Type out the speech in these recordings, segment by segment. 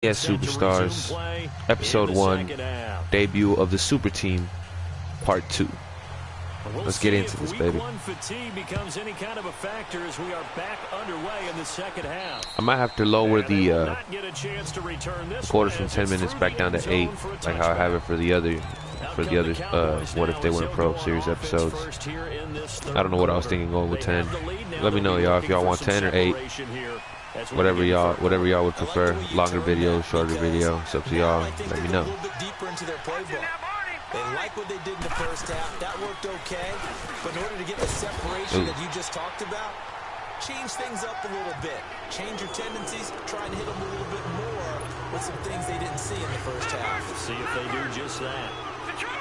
TVS Superstars, Episode 1, Debut of the Super Team, Part 2. Let's get into this, baby. Becomes any kind of a factor as we are back underway in the second half. I might have to lower the quarters from 10 minutes back down to 8, like how I have it for the other What If They Weren't Pro series episodes. I don't know what I was thinking going with 10. Let me know, y'all, if y'all want 10 or 8. Whatever y'all would prefer. Longer video, shorter video. It's up to y'all. Let me know. They like what they did in the first half. That worked okay. But in order to get the separation that you just talked about, change things up a little bit. Change your tendencies. Try and hit them a little bit more with some things they didn't see in the first half. See if they do just that.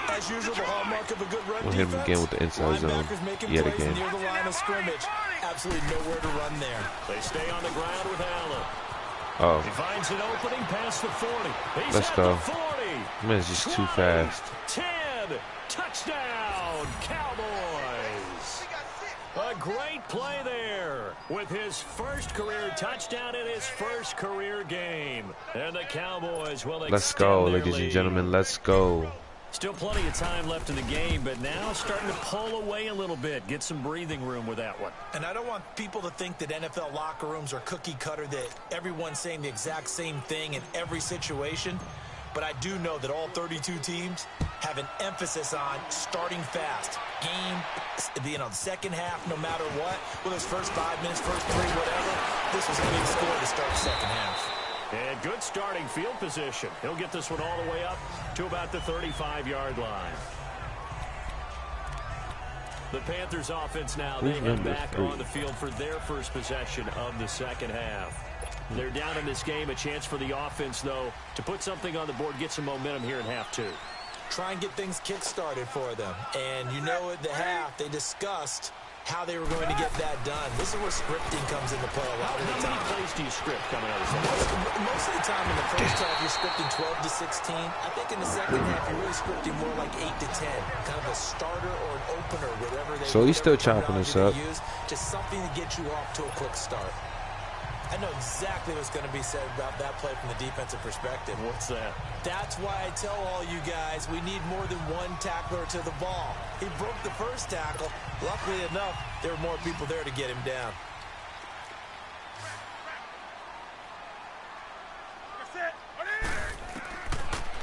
As usual, the hallmark of a good run we'll hit him again with the inside zone. Yet again. Near the line of scrimmage. Absolutely nowhere to run there. They stay on the ground with Allen. Oh. He finds an opening past the 40. Let's go. Man, it's just too fast. 10. Touchdown, Cowboys. A great play there with his first career touchdown in his first career game. And the Cowboys will Let's go, ladies and gentlemen. Let's go. Still plenty of time left in the game, but now starting to pull away a little bit. Get some breathing room with that one. And I don't want people to think that NFL locker rooms are cookie cutter, that everyone's saying the exact same thing in every situation. But I do know that all 32 teams have an emphasis on starting fast. Game, the second half, no matter what. Well, those first 5 minutes, first 3, whatever. This was a big score to start the second half. And good starting field position. He'll get this one all the way up to about the 35-yard line. The Panthers offense now, they head back on the field for their first possession of the second half. They're down in this game. A chance for the offense, though, to put something on the board, get some momentum here in half two. Try and get things kick-started for them. And you know at the half, they discussed how they were going to get that done. This is where scripting comes into play a lot of the time. How many plays do you script coming out of the second half? Most of the time in the first half, you're scripting 12 to 16. I think in the second half, you're really scripting more like 8 to 10. Kind of a starter or an opener, whatever they So he's still chopping this up. Just something to get you off to a quick start. I know exactly what's going to be said about that play from the defensive perspective. What's that? That's why I tell all you guys we need more than one tackler to the ball. He broke the first tackle. Luckily enough, there were more people there to get him down.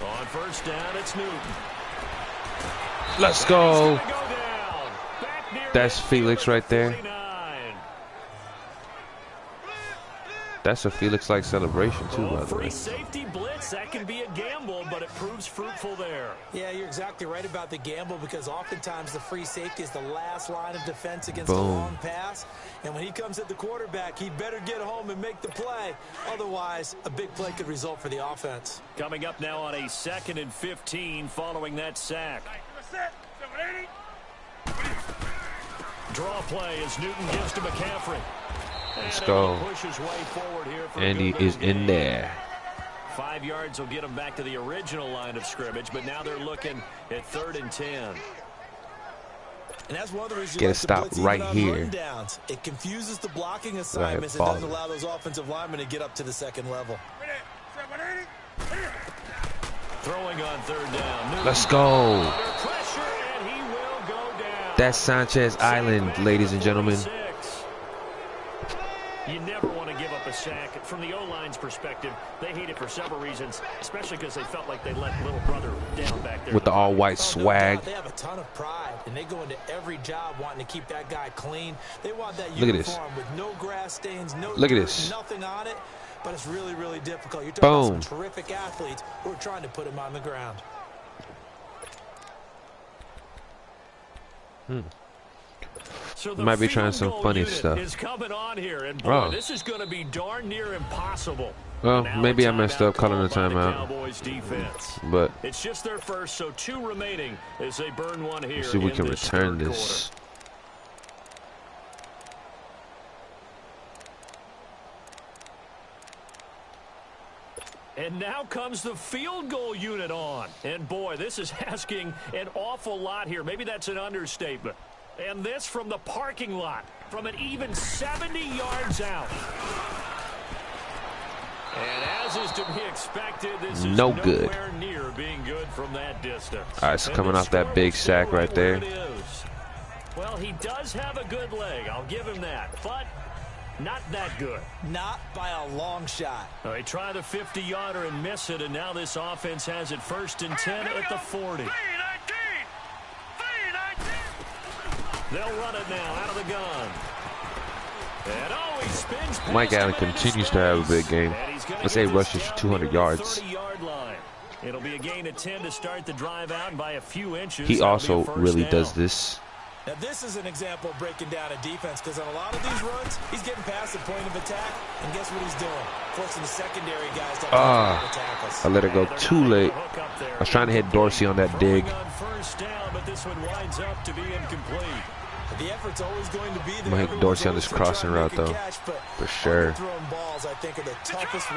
On first down, it's Newton. Let's go. That's Felix right there. That's a Felix-like celebration, too, by the way. Free safety blitz, that can be a gamble, but it proves fruitful there. Yeah, you're exactly right about the gamble because oftentimes the free safety is the last line of defense against a long pass. And when he comes at the quarterback, he better get home and make the play. Otherwise, a big play could result for the offense. Coming up now on a 2nd and 15 following that sack. Draw play as Newton gives to McCaffrey. Let's go. Andy is in there. 5 yards will get him back to the original line of scrimmage, but now they're looking at 3rd and 10. And that's one of the reasons get a stop right here. It confuses the blocking assignments. It doesn't allow those offensive linemen to get up to the second level. Throwing on 3rd down. Newton. Let's go. Pressure, and he will go down. That's Sanchez Island, ladies and gentlemen. You never want to give up a sack. From the O-line's perspective, they hate it for several reasons, especially because they felt like they let little brother down back there. With the all-white swag. They have a ton of pride, and they go into every job wanting to keep that guy clean. They want that Look uniform with no grass stains, no Look at dirt, this. nothing on it, but it's really, really difficult. You're talking about some terrific athletes who are trying to put him on the ground. So might be trying some funny stuff. Is coming on here, and boy, this is going to be darn near impossible. Well, maybe I messed up calling the timeout. But it's just their first, so 2 remaining as they burn one here. Let's see if we can return this. And now comes the field goal unit on. And boy, this is asking an awful lot here. Maybe that's an understatement. And this from the parking lot, from an even 70 yards out. And as is to be expected, this is no good. nowhere near being good from that distance. All right, so coming off that big sack right there. Well, he does have a good leg. I'll give him that. But not that good. Not by a long shot. They try the 50-yarder and miss it, and now this offense has it 1st and 10 at the 40. They'll run it now out of the gun. And he spins past Mike Allen him into continues to have a big game. Let's say rushes for 200 yards. It'll be a gain of 10 to start the drive out, and by a few inches. He also really down. does this. Now, this is an example of breaking down a defense, because on a lot of these runs, he's getting past the point of attack, and guess what he's doing? Forcing the secondary guys to tackles. I let it go too late. I was trying to hit Dorsey on that dig. On 1st down, but this one winds up to be incomplete. The effort's always going to be there. I'm going to hit Dorsey on this crossing route, though, for sure.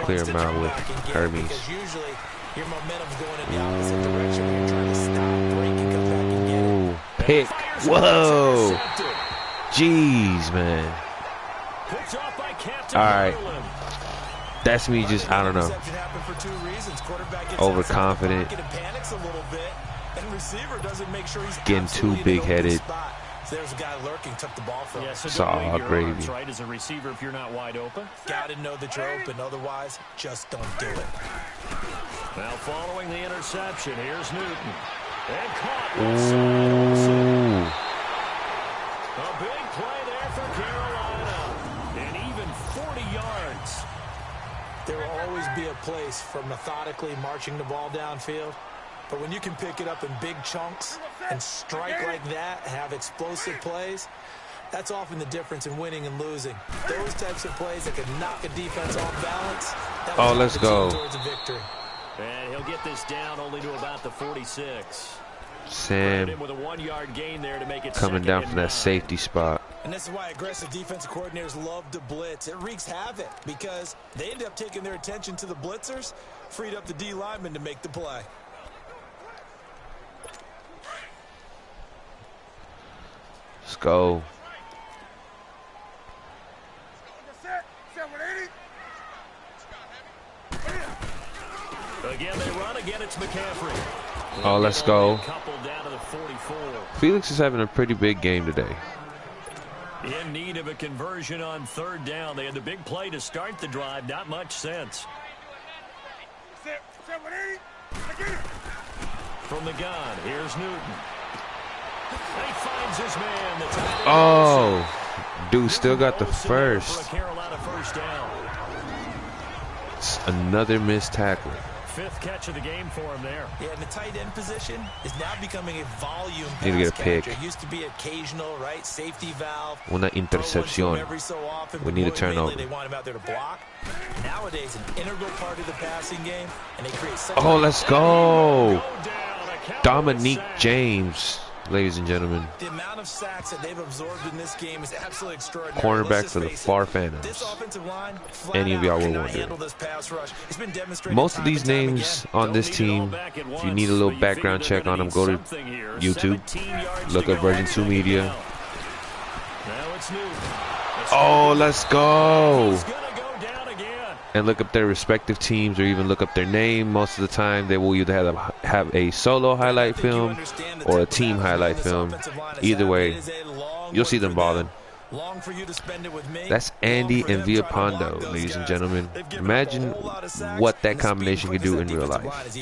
Clear him out with Hermes. Usually your momentum's going in the opposite direction when you're trying to stop, break, and come back and get it. Pick. Whoa. Jeez, man. All right. That's me just, I don't know, overconfident, getting too big-headed. There's a guy lurking, took the ball from him. Saw gravy. Right, as a receiver, if you're not wide open. Gotta know that you're open, otherwise, just don't do it. Now, following the interception, here's Newton. And caught. Ooh. A big play there for Carolina. And even 40 yards. There will always be a place for methodically marching the ball downfield. But when you can pick it up in big chunks and strike like that, have explosive plays, that's often the difference in winning and losing. Those types of plays that can knock a defense off balance. Oh, let's go. Towards a victory. And he'll get this down only to about the 46. Sam with a 1-yard gain there to make it coming down from that safety spot. And this is why aggressive defensive coordinators love to blitz. It wreaks havoc because they end up taking their attention to the blitzers, freed up the D lineman to make the play. Let's go. Again, they run. Again, it's McCaffrey. Oh, let's go. Couple down to the 44. Felix is having a pretty big game today. In need of a conversion on 3rd down. They had the big play to start the drive. Not much sense. From the gun, here's Newton. He finds his man. Oh, dude still got the first. Carolina first down. It's another missed tackle. 5th catch of the game for him there. Yeah, and the tight end position is now becoming a volume Need to get a pick. It used to be occasional, right? Safety valve. Una intercepción. We need a turnover. They want him out there to block. Nowadays, an integral part of the passing game, and they create such Let's go. Dominique James, ladies and gentlemen. The amount of sacks that they've absorbed in this game is absolutely extraordinary. Cornerback for the Far Phantoms. This offensive line, Any of y'all will wonder. Most of these names on this team, if you need a little background check on them, go to YouTube, look up Version 2 Media. Oh, let's go. And look up their respective teams or even look up their name. Most of the time, they will either have a solo highlight film or a team highlight film. Either way, you'll see them balling. That's Andy and Villalpando, ladies and gentlemen. Imagine what that combination could do in real life.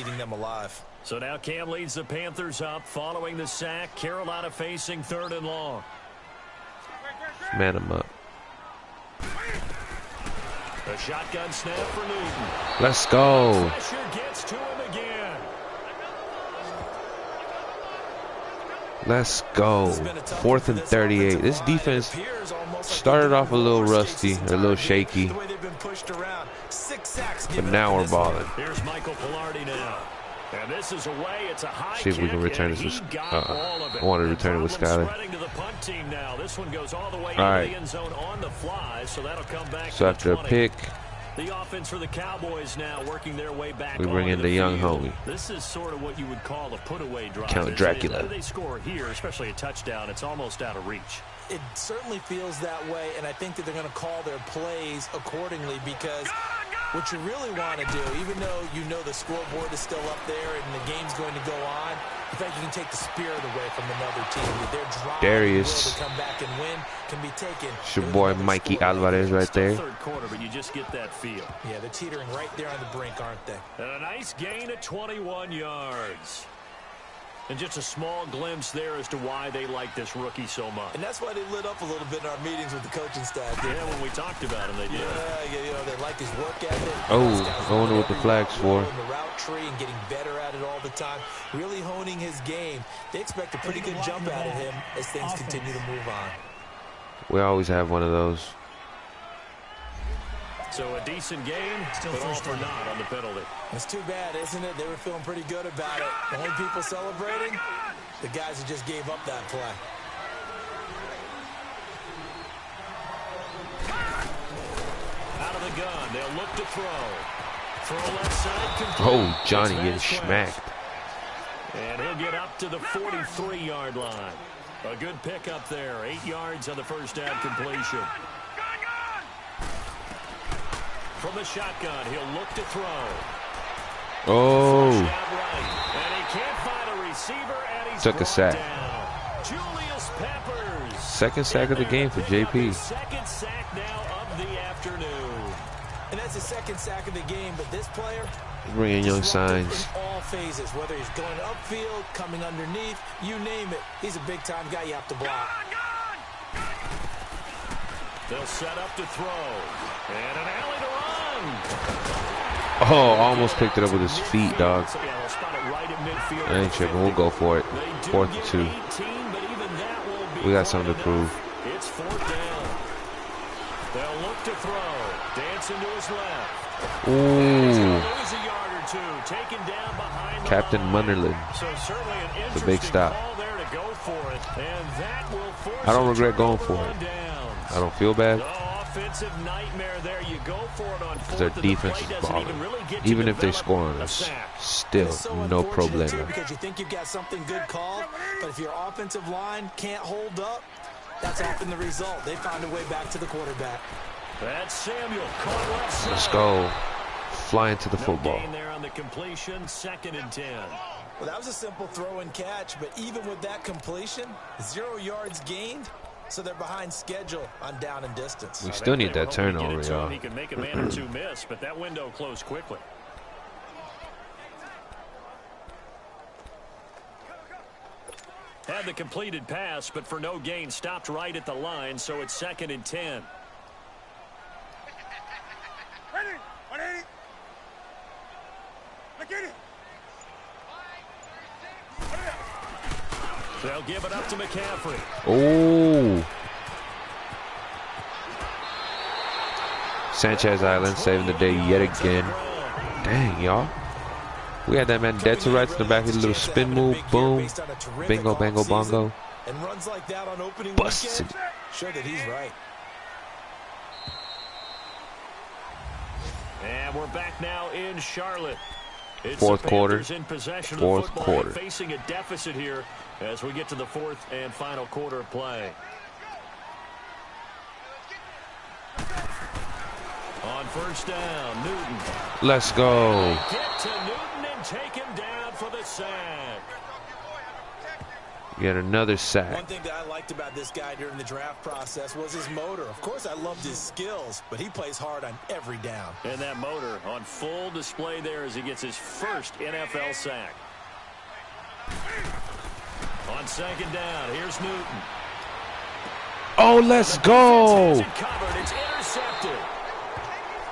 So now Cam leads the Panthers up following the sack. Carolina facing 3rd and long. Man them up. A shotgun snap for Newton. Let's go. Pressure gets to him again. Let's go. 4th and 38. This defense started off a little rusty, a little shaky, but now we're balling. Here's Michael Pilardi now. And this is away. It's a high See if we can return this with I want to return it with Skyler. This one goes all the way All right. into the end zone on the fly, so that'll come back. So after a pick, the offense for the Cowboys now working their way back. we bring in the young homie. This is sort of what you would call a put-away drive. Count Dracula. They score here, especially a touchdown. It's almost out of reach. It certainly feels that way, and I think that they're going to call their plays accordingly because What you really want to do, even though you know the scoreboard is still up there and the game's going to go on, I think you can take the spirit away from another team. Their drive Darius. to come back and win can be taken. It's your boy Mikey Alvarez right there. Third quarter, but you just get that feel. Yeah, they're teetering right there on the brink, aren't they? And a nice gain of 21 yards. And just a small glimpse there as to why they like this rookie so much. And that's why they lit up a little bit in our meetings with the coaching staff. Yeah, when we talked about him, they did. Yeah, you know, they like his work ethic. Oh, I wonder what the flag's for. The route tree and getting better at it all the time. Really honing his game. They expect a pretty good jump out of him as things continue to move on. We always have one of those. So a decent game, but all for naught on the penalty. It's too bad, isn't it? They were feeling pretty good about it. The only people celebrating, the guys who just gave up that play. Out of the gun, they'll look to throw. Throw left side, complete. Oh, Johnny getting smacked. And he'll get up to the 43-yard line. A good pickup there. 8 yards on the first down completion. From the shotgun, he'll look to throw. Oh. And he can't find a receiver, and he's took a sack. down. Julius Peppers. Second sack of the game for JP. Second sack now of the afternoon. And that's the second sack of the game, but this player, Bringing young signs. in all phases, whether he's going upfield, coming underneath, you name it. He's a big-time guy you have to block. They'll set up to throw. And an alley to run. Oh, almost picked it up with his feet, dog. I ain't tripping. We'll go for it. 4th and 2. We got something to prove. It's 4th down. They'll look to throw. Dancing to his left. Ooh. Lose a yard or two. Taken down behind the Captain line. Munderland. So certainly an interesting The big stop. call there to go for it. And that will force I don't a regret going turnover for on it. downs. I don't feel bad. The offensive nightmare there. You go for it on 4th. Their and the defense play is doesn't balling. even really get to Even if they develop score on a us, sack. still It's so no unfortunate, too, problema. because you think you've got something good called, but if your offensive line can't hold up, that's often the result. They find a way back to the quarterback. That's Samuel. Caught left side. Let's go. Flying to the No football. gain there on the completion. 2nd and 10. Well, that was a simple throw and catch, but even with that completion, 0 yards gained, so they're behind schedule on down and distance. We still need that turnover, y'all. He can make a man or two miss, but that window closed quickly. Had the completed pass, but for no gain, stopped right at the line, so it's 2nd and 10. They'll give it up to McCaffrey. Oh. Sanchez Island saving the day yet again. Dang, y'all. We had that man dead to rights in the back of the little spin move. Boom. Bingo, bango, bongo. And runs like that on opening Busted. weekend, show that he's right. And we're back now in Charlotte. It's Fourth the quarter. Panthers in possession of Fourth the football, quarter. facing a deficit here as we get to the 4th and final quarter of play. On 1st down, Newton. Let's go. Get to Newton and take him down for the sack. Get another One sack. thing that I liked about this guy during the draft process was his motor. Of course, I loved his skills, but he plays hard on every down. And that motor on full display there as he gets his first NFL sack. On 2nd down, here's Newton. Oh, let's go. It's covered. It's intercepted.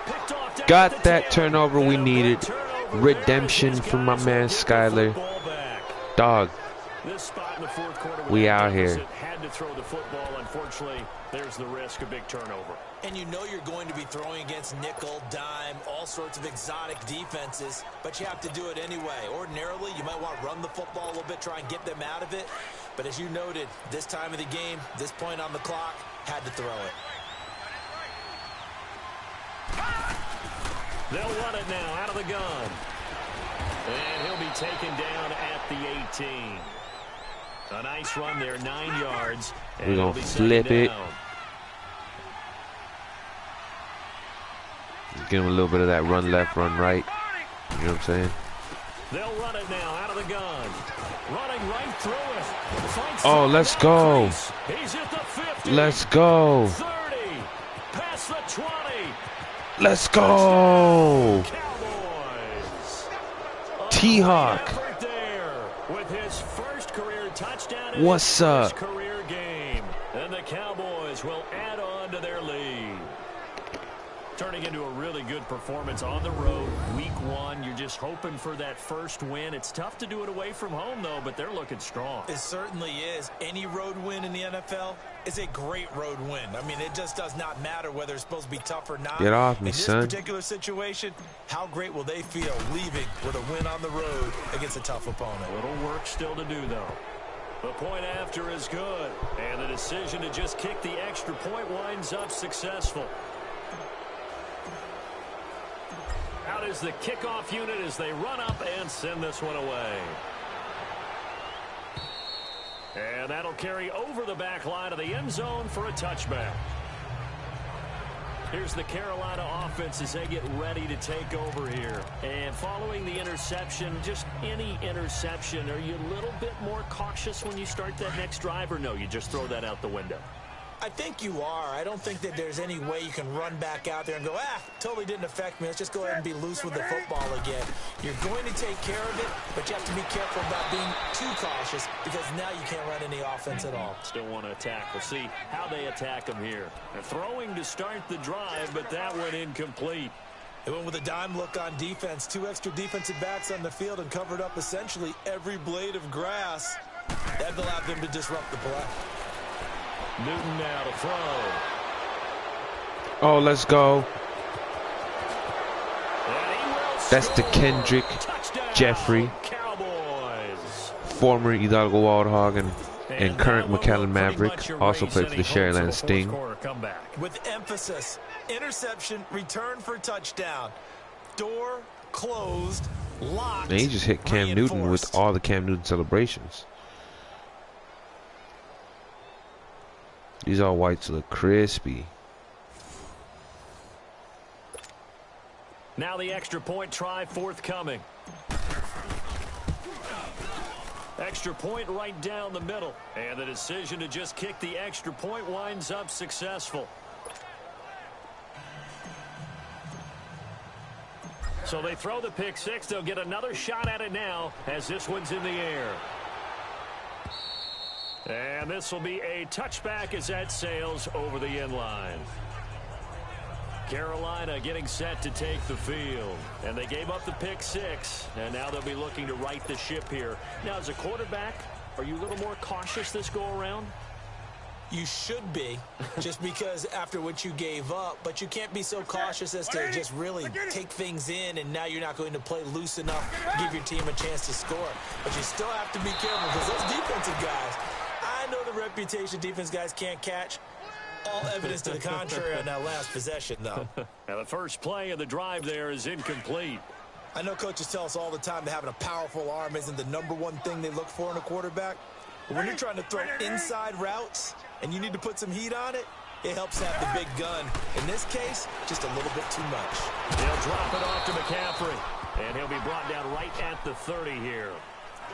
Picked off down Got at the that 10. turnover we needed. Turnover Redemption there as his from my guys man will get the Skyler. football back. Dog. This spot in the 4th quarter, We out here. Had to throw the football. Unfortunately, there's the risk of big turnover. And you know you're going to be throwing against nickel, dime, all sorts of exotic defenses, but you have to do it anyway. Ordinarily, you might want to run the football a little bit, try and get them out of it. But as you noted, this time of the game, this point on the clock, had to throw it. They'll run it now out of the gun. And he'll be taken down at the 18. A nice run there, 9 yards. We're going to flip it. Give him a little bit of that run left, run right. You know what I'm saying? They'll run it now out of the gun. Running right through it. Oh, let's go. He's at the 50. Let's go. 30. Past the 20. Let's go. Cowboys. T-Hawk. With his first career touchdown in What's his up? first career game. And the Cowboys will add on to their lead. Turning into a really good performance on the road. Week 1, you're just hoping for that first win. It's tough to do it away from home, though, but they're looking strong. It certainly is. Any road win in the NFL is a great road win. I mean, it just does not matter whether it's supposed to be tough or not. Get off me, son. In this particular situation, how great will they feel leaving with a win on the road against a tough opponent? A little work still to do, though. The point after is good, and the decision to just kick the extra point winds up successful. Out is the kickoff unit as they run up and send this one away. And that'll carry over the back line of the end zone for a touchback. Here's the Carolina offense as they get ready to take over here. And following the interception, just any interception, are you a little bit more cautious when you start that next drive, or no, you just throw that out the window? I think you are. I don't think that there's any way you can run back out there and go, totally didn't affect me. Let's just go ahead and be loose with the football again. You're going to take care of it, but you have to be careful about being too cautious because now you can't run any offense at all. Still want to attack. We'll see how they attack them here. They're throwing to start the drive, but that went incomplete. They went with a dime look on defense. 2 extra defensive backs on the field and covered up essentially every blade of grass. That allowed them to disrupt the play. Newton now to throw. Oh, let's go. That's the Kendrick Jeffrey, Cowboys. former Hidalgo Wild Hog and current McAllen Maverick. Also played for the Sherryland Sting. With emphasis, interception, return for touchdown. Door closed, locked. And he just hit Cam Newton with all the Cam Newton celebrations. These all whites look crispy. Now the extra point try forthcoming. Extra point right down the middle. And the decision to just kick the extra point winds up successful. So they throw the pick six. They'll get another shot at it now as this one's in the air. And this will be a touchback as that sails over the end line. Carolina getting set to take the field. And they gave up the pick six. And now they'll be looking to right the ship here. Now, as a quarterback, are you a little more cautious this go around? You should be, just because after what you gave up. But you can't be so cautious as to just really take things in, and now you're not going to play loose enough to give your team a chance to score. But you still have to be careful because those defensive guys, I know the reputation defense guys can't catch. All evidence to the contrary on that last possession, though. Now, the first play of the drive there is incomplete. I know coaches tell us all the time that having a powerful arm isn't the #1 thing they look for in a quarterback. But when you're trying to throw inside routes and you need to put some heat on it, it helps have the big gun. In this case, just a little bit too much. They'll drop it off to McCaffrey, and he'll be brought down right at the 30 here.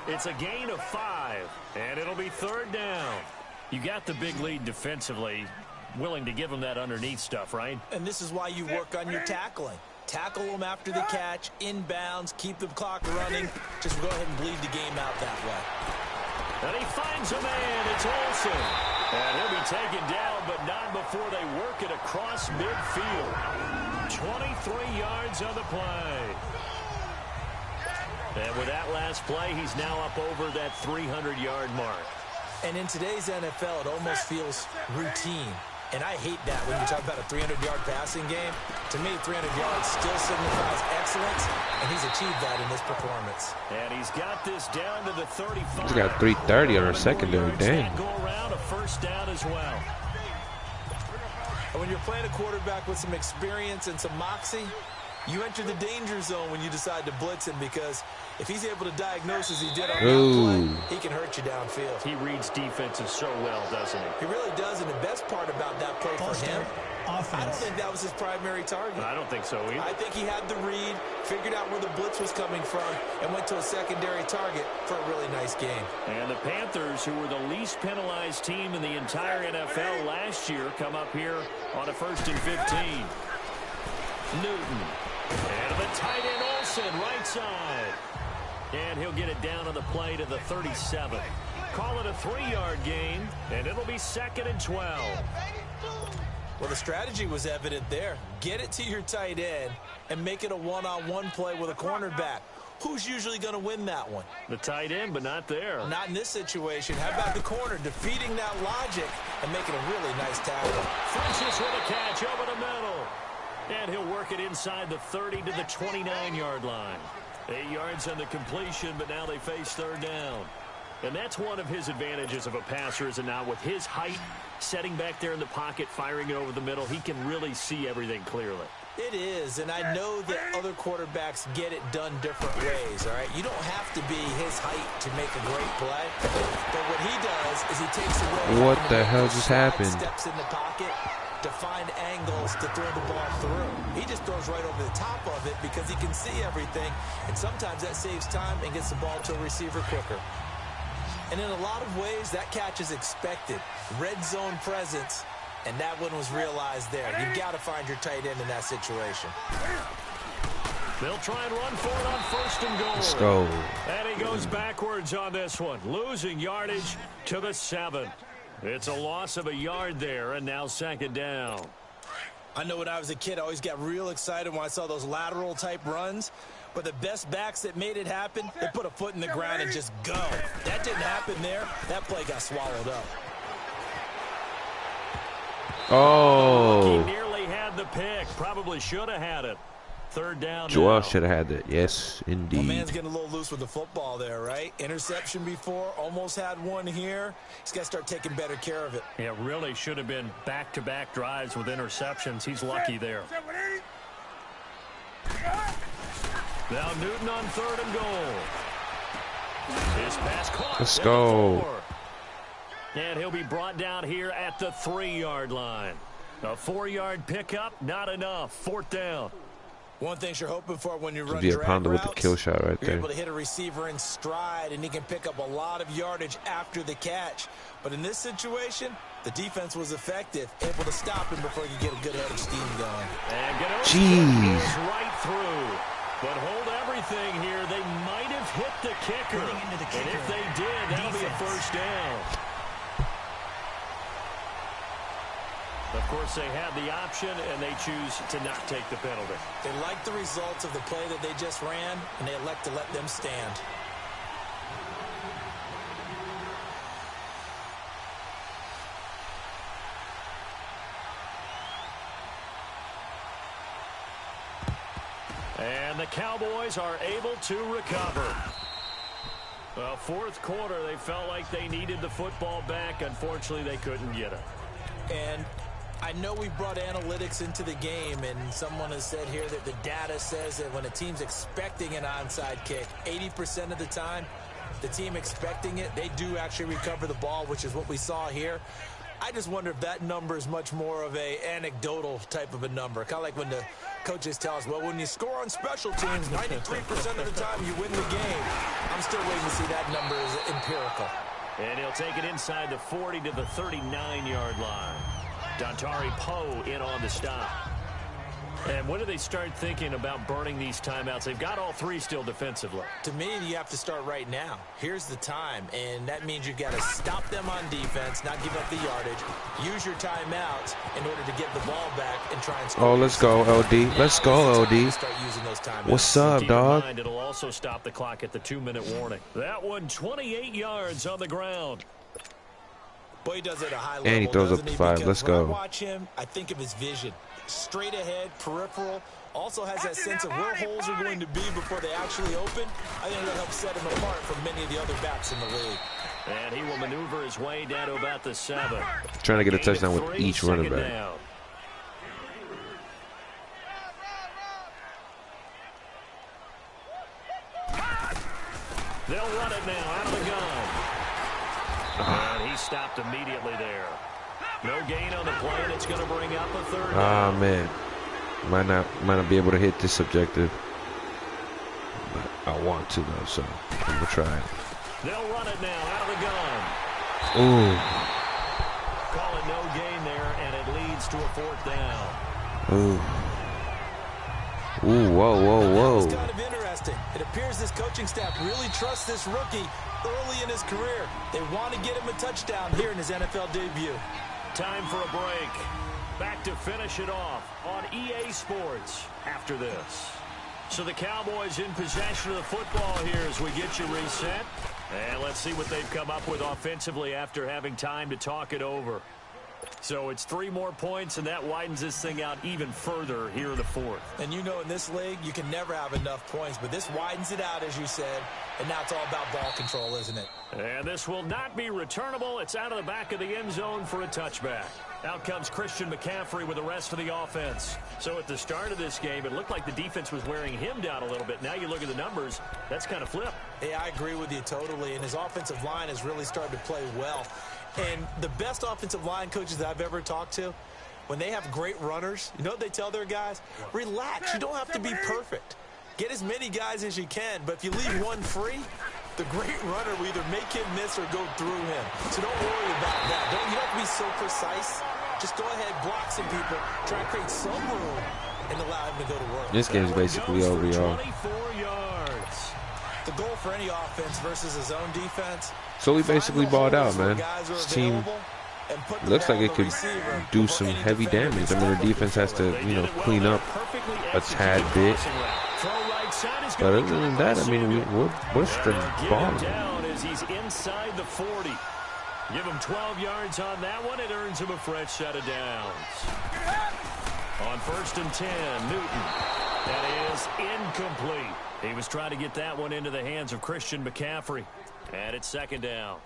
It's a gain of 5, and it'll be third down. You got the big lead defensively, willing to give them that underneath stuff, right? And this is why you work on your tackling. Tackle them after the catch, inbounds, keep the clock running. Just go ahead and bleed the game out that way. And he finds a man. It's Olsen. And he'll be taken down, but not before they work it across midfield. 23 yards on the play. And with that last play, he's now up over that 300-yard mark. And in today's NFL, it almost feels routine. And I hate that when you talk about a 300-yard passing game. To me, 300 yards still signifies excellence, and he's achieved that in this performance. And he's got this down to the 35. He's got 330 on our secondary. Dang. Go around a first down as well. And when you're playing a quarterback with some experience and some moxie, you enter the danger zone when you decide to blitz him, because if he's able to diagnose as he did on that play, he can hurt you downfield. He reads defenses so well, doesn't he? He really does, and the best part about that play for him offense. I don't think that was his primary target. I don't think so either. I think he had the read, figured out where the blitz was coming from, and went to a secondary target for a really nice game. And the Panthers, who were the least penalized team in the entire NFL last year, come up here on a 1st and 15. Newton. And the tight end Olsen, right side. And he'll get it down on the play to the 37. Call it a 3-yard gain, and it'll be 2nd and 12. Well, the strategy was evident there. Get it to your tight end and make it a one-on-one play with a cornerback. Who's usually going to win that one? The tight end, but not there. Not in this situation. How about the corner defeating that logic and making a really nice tackle? Francis with a catch over the middle. And he'll work it inside the 30 to the 29-yard line. 8 yards on the completion, but now they face 3rd down. And that's one of his advantages of a passer, is it not? With his height, setting back there in the pocket, firing it over the middle, he can really see everything clearly. It is, and I know that other quarterbacks get it done different ways, all right? You don't have to be his height to make a great play, but what he does is he takes away... What the hell just happened? ...steps in the pocket to find angles to throw the ball through. He just throws right over the top of it because he can see everything, and sometimes that saves time and gets the ball to a receiver quicker. And in a lot of ways, that catch is expected. Red zone presence, and that one was realized there. You've got to find your tight end in that situation. They'll try and run for it on 1st and goal. Let's go. And he goes backwards on this one, losing yardage to the 7. It's a loss of a yard there, and now 2nd down. I know when I was a kid, I always got real excited when I saw those lateral-type runs. But the best backs that made it happen, they put a foot in the ground and just go. That didn't happen there. That play got swallowed up. Oh. He nearly had the pick. Probably should have had it. 3rd down. Joel should have had it. Yes, indeed. Well, man's getting a little loose with the football there, right? Interception before, almost had one here. He's got to start taking better care of it. Yeah, really should have been back-to-back drives with interceptions. He's lucky there. Now Newton on 3rd and goal. His pass caught. Let's go. And he'll be brought down here at the 3-yard line. A 4-yard pickup, not enough. 4th down. One thing you're hoping for when you run be a drag pounder routes, with the kill shot right you're there. able to hit a receiver in stride, and he can pick up a lot of yardage after the catch. But in this situation, the defense was effective, able to stop him before you get a good head of steam going. And Jeez. Right through. But hold everything here. They might have hit the kicker. And if they did, that'll be a 1st down. Of course, they had the option, and they choose to not take the penalty. They like the results of the play that they just ran, and they elect to let them stand. And the Cowboys are able to recover. Well, 4th quarter, they felt like they needed the football back. Unfortunately, they couldn't get it. And I know we brought analytics into the game, and someone has said here that the data says that when a team's expecting an onside kick, 80% of the time, the team expecting it, they do actually recover the ball, which is what we saw here. I just wonder if that number is much more of a anecdotal type of a number. Kind of like when the coaches tell us, well, when you score on special teams, 93% of the time you win the game. I'm still waiting to see that number is empirical. And he'll take it inside the 40 to the 39-yard line. Dontari Poe in on the stop. And when do they start thinking about burning these timeouts? They've got all 3 still defensively. To me, you have to start right now. Here's the time, and that means you've got to stop them on defense, not give up the yardage, use your timeouts in order to get the ball back and try and score. Oh, let's go, LD. Let's go, LD. Start using those timeouts. What's up, dog? It'll also stop the clock at the 2-minute warning. That one, 28 yards on the ground. Boy, he does it at a high level. And he throws up the 5. Let's go. When I watch him, I think of his vision. Straight ahead, peripheral, also has that sense of where holes are going to be before they actually open. I think that helps set him apart from many of the other backs in the league. And he will maneuver his way down to about the 7. Trying to get a touchdown with each running back. Down. They'll run it now out of the gun. And he stopped immediately there. No gain on the play, and it's going to bring up a third Ah, down. man. Might not be able to hit this objective. But I want to, though, so I'm going to try it. They'll run it now out of the gun. Ooh. Call it no gain there, and it leads to a fourth down. Ooh. Ooh, whoa. It's kind of interesting. It appears this coaching staff really trusts this rookie early in his career. They want to get him a touchdown here in his NFL debut. Time for a break. Back to finish it off on EA Sports after this. So the Cowboys in possession of the football here as we get you reset. And let's see what they've come up with offensively after having time to talk it over. So it's 3 more points, and that widens this thing out even further here in the fourth. And you know in this league, you can never have enough points, but this widens it out, as you said, and now it's all about ball control, isn't it? And this will not be returnable. It's out of the back of the end zone for a touchback. Out comes Christian McCaffrey with the rest of the offense. So at the start of this game, it looked like the defense was wearing him down a little bit. Now you look at the numbers, that's kind of flipped. Hey, I agree with you totally, and his offensive line has really started to play well. And the best offensive line coaches that I've ever talked to, when they have great runners, you know what they tell their guys? Relax. You don't have to be perfect. Get as many guys as you can, but if you leave one free, the great runner will either make him miss or go through him. So don't worry about that. You don't have to be so precise. Just go ahead, block some people, try to create some room, and allow him to go to work. This game's basically over, y'all. 24 yards. The goal for any offense versus his own defense. So we basically balled out, man. This team looks like it could do some heavy damage. I mean, the defense has to, clean up a tad bit. But other than that, I mean, we're straight balling. Down as he's inside the 40. Give him 12 yards on that one. It earns him a fresh set of downs. On 1st and 10, Newton. That is incomplete. He was trying to get that one into the hands of Christian McCaffrey. And it's 2nd down.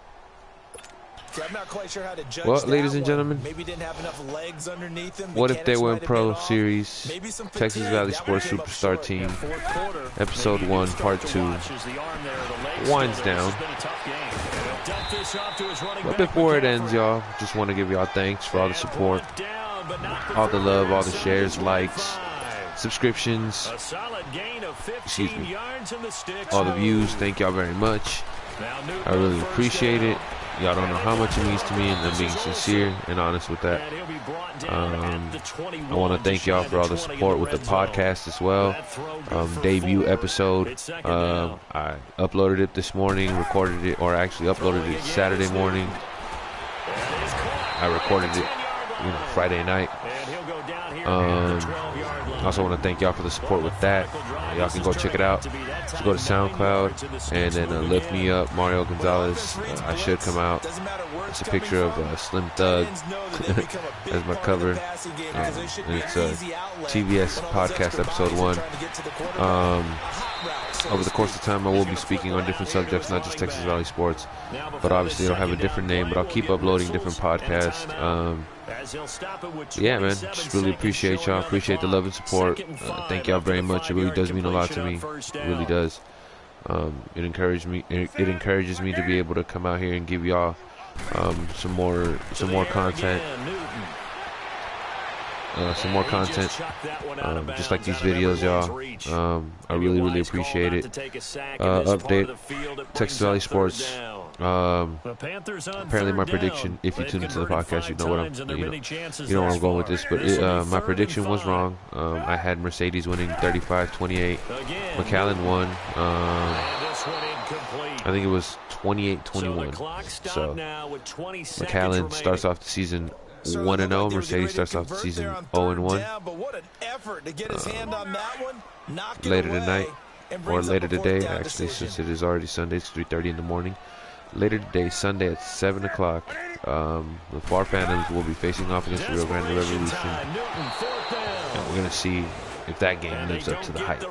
I'm not quite sure how to judge well, ladies and gentlemen, maybe didn't have enough legs underneath him. What If They Went Pro Series, Texas Valley Sports Superstar Team, Episode 1, Part 2, winds down. But before it ends, y'all, just want to give y'all thanks for all the support, all the love, all the shares, likes, subscriptions, all the views. Thank y'all very much. I really appreciate it. Y'all don't know how much it means to me, and I'm being sincere and honest with that. I want to thank y'all for all the support with the podcast as well. Debut episode. I uploaded it this morning, recorded it, or actually uploaded it Saturday morning. I recorded it, Friday night. I also want to thank y'all for the support with that. Y'all can go check it out. Just go to SoundCloud and then Lift Me Up, Mario Gonzalez. I should come out. It's a picture of Slim Thug as my cover. And it's TVS podcast episode 1. Over the course of time, I will be speaking on different subjects, not just Texas Valley sports, but obviously it'll have a different name, but I'll keep uploading different podcasts. Yeah, man, just really appreciate y'all. Appreciate the love and support. Thank y'all very much. It really does mean a lot to me. It really does. It encourages me to be able to come out here and give y'all some more content. Some more content, just like these videos, y'all. I really appreciate it. Update, Texas Valley Sports. Apparently my prediction, if you tune into the podcast, you know what I'm going with this, but my prediction was wrong. I had Mercedes winning 35-28. McAllen won. I think it was 28-21. So McAllen starts off the season 1-0. Mercedes starts off the season 0-1. Later tonight, or later today, actually, since it is already Sunday, it's 3:30 in the morning. Later today, Sunday at 7 o'clock, the Far Phantoms will be facing off against the Rio Grande Revolution. And we're going to see if that game lives up to the hype.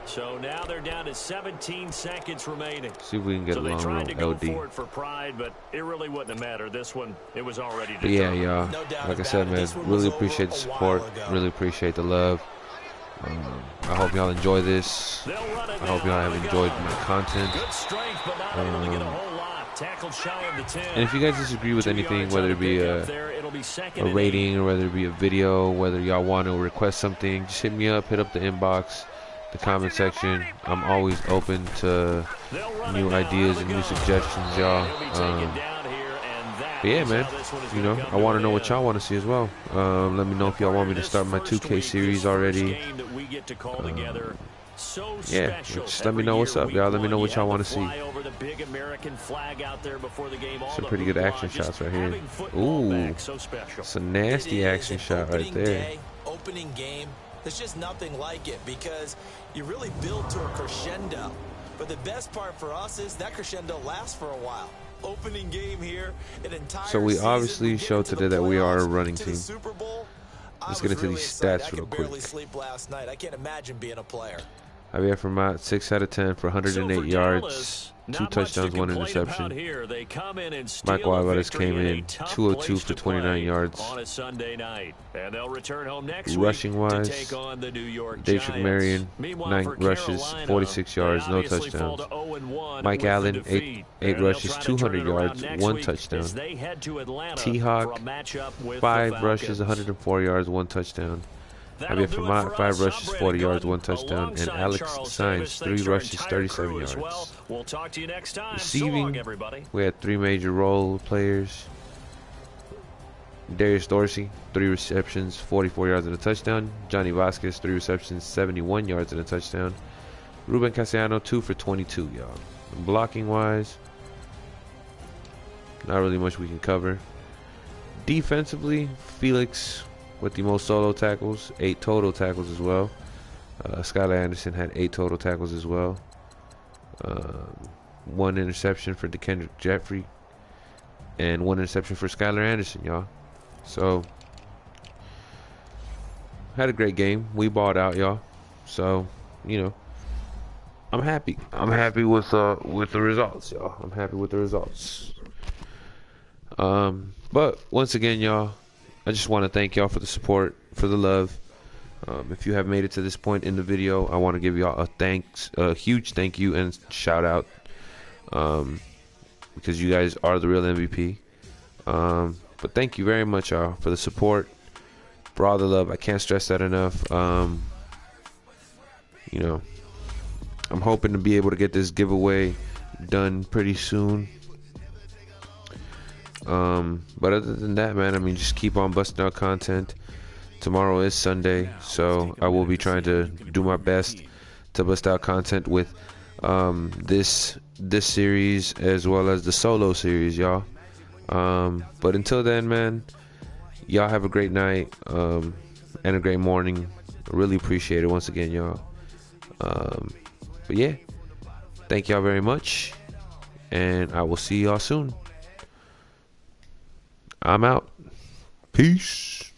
So now they're down to 17 seconds remaining. See if we can get a long road LD. For pride, but it really wouldn't have mattered. This one, it was already done. But yeah, y'all. Like I said, man, really appreciate the support. Really appreciate the love. I hope y'all enjoy this. I hope y'all have enjoyed my content. Tackled shy of the 10. And if you guys disagree with anything, whether it be a rating or whether it be a video, whether y'all want to request something, just hit me up, hit up the inbox, the comment section. I'm always open to new ideas and new suggestions, y'all. But yeah, man, you know, I want to know what y'all want to see as well. Let me know if y'all want me to start my 2K series already. Yeah, just let me know what's up, y'all. Let me know what y'all want to see. Some pretty good action shots right here. Ooh, it's a nasty action shot right there. Opening game, there's just nothing like it because you really build to a crescendo. But the best part for us is that crescendo lasts for a while. Opening game here, an entire so we obviously season, showed today that we are a running to the team. Super Bowl. Let's get into these stats real I could barely quick. sleep last night. I can't imagine being a player. Javier Fermat, 6 out of 10 for 108 yards, 2 touchdowns, 1 interception. Mike Alvarez came in 202 for 29 yards. Rushing wise, Daeshrick Marion, 9 rushes, 46 yards, no touchdowns. Mike Allen, 8 rushes, 200 yards, 1 touchdown. T-Hawk, 5 rushes, 104 yards, 1 touchdown. Javier Fermat, 5 rushes, 40 yards, 1 touchdown. And Alex Sainz, 3 rushes, 37 yards. Receiving, we had 3 major role players. Darius Dorsey, 3 receptions, 44 yards and a touchdown. Johnny Vasquez, 3 receptions, 71 yards and a touchdown. Ruben Cassiano, 2 for 22, y'all. Blocking wise, not really much we can cover. Defensively, Felix with the most solo tackles, 8 total tackles as well. Skylar Anderson had 8 total tackles as well. 1 interception for DeKendrick Jeffrey, and 1 interception for Skylar Anderson, y'all. So, had a great game. We balled out, y'all. So, you know, I'm happy. I'm happy with the results, y'all. I'm happy with the results. But once again, y'all, I just want to thank y'all for the support, for the love. If you have made it to this point in the video, I want to give y'all a huge thank you and shout out, because you guys are the real MVP. But thank you very much, y'all, for the support, for all the love. I can't stress that enough. You know, I'm hoping to be able to get this giveaway done pretty soon. But other than that, man, I mean, just keep on busting out content. Tomorrow is Sunday, so I will be trying to do my best to bust out content with this series as well as the solo series, y'all. But until then, man, y'all have a great night and a great morning. I really appreciate it once again, y'all. But yeah, thank y'all very much, and I will see y'all soon. I'm out. Peace.